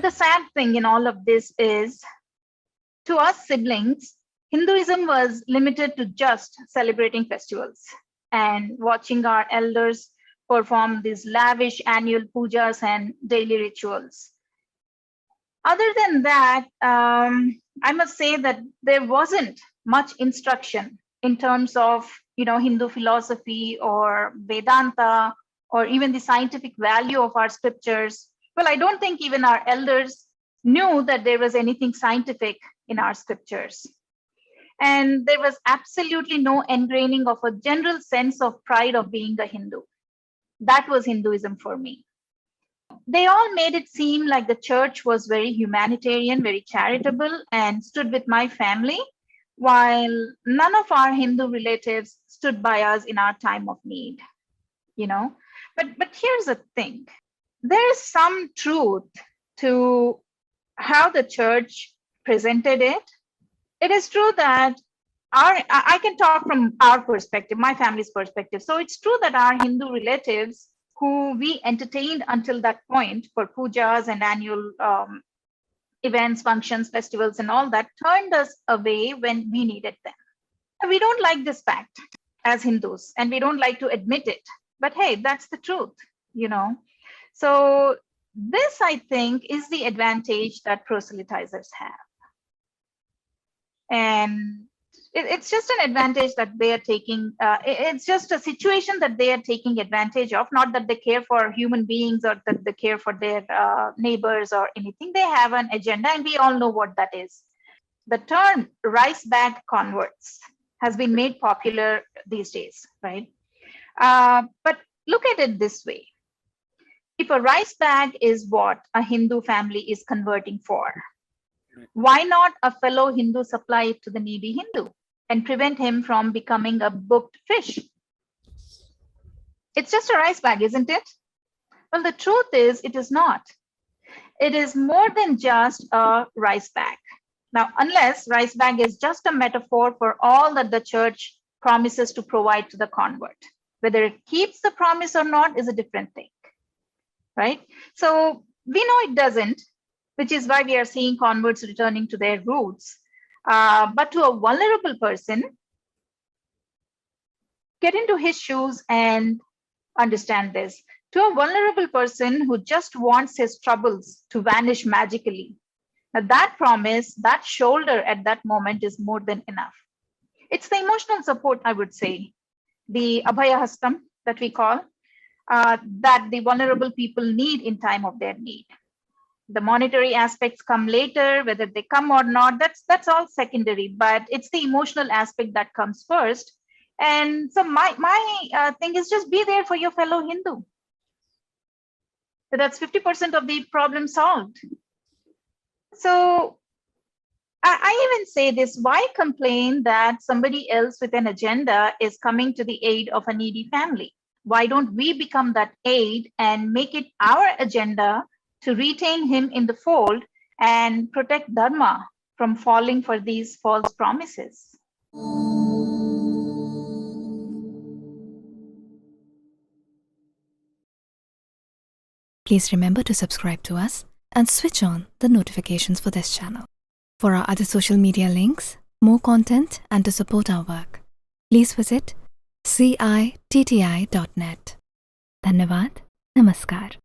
But the sad thing in all of this is, to us siblings, Hinduism was limited to just celebrating festivals and watching our elders perform these lavish annual pujas and daily rituals. Other than that, I must say that there wasn't much instruction in terms of Hindu philosophy or Vedanta or even the scientific value of our scriptures. Well, I don't think even our elders knew that there was anything scientific in our scriptures. And there was absolutely no ingraining of a general sense of pride of being a Hindu. That was Hinduism for me. They all made it seem like the church was very humanitarian, very charitable, and stood with my family, while none of our Hindu relatives stood by us in our time of need. But here's the thing. There is some truth to how the church presented it. It is true that I can talk from our perspective, my family's perspective. So it's true that our Hindu relatives who we entertained until that point for pujas and annual events, functions, festivals, and all that, turned us away when we needed them. We don't like this fact as Hindus, and we don't like to admit it. But hey, that's the truth, So this, I think, is the advantage that proselytizers have. And it's just an advantage that they are taking. It's just a situation that they are taking advantage of, not that they care for human beings or that they care for their neighbors or anything. They have an agenda, and we all know what that is. The term rice bag converts has been made popular these days, right? But look at it this way. If a rice bag is what a Hindu family is converting for, why not a fellow Hindu supply it to the needy Hindu and prevent him from becoming a booked fish? It's just a rice bag, isn't it? Well, the truth is, it is not. It is more than just a rice bag. Now, unless rice bag is just a metaphor for all that the church promises to provide to the convert. Whether it keeps the promise or not is a different thing, right? So we know it doesn't, which is why we are seeing converts returning to their roots. But to a vulnerable person, get into his shoes and understand this. To a vulnerable person who just wants his troubles to vanish magically, now that promise, that shoulder at that moment is more than enough. It's the emotional support, I would say, the abhayahastam that we call, that the vulnerable people need in time of their need. The monetary aspects come later, whether they come or not, that's all secondary, but it's the emotional aspect that comes first. And so my thing is, just be there for your fellow Hindu. So that's 50% of the problem solved. So I even say this, why complain that somebody else with an agenda is coming to the aid of a needy family? Why don't we become that aid and make it our agenda to retain him in the fold and protect Dharma from falling for these false promises? Please remember to subscribe to us and switch on the notifications for this channel. For our other social media links, more content, and to support our work, please visit citti.net. Dhanyavad. Namaskar.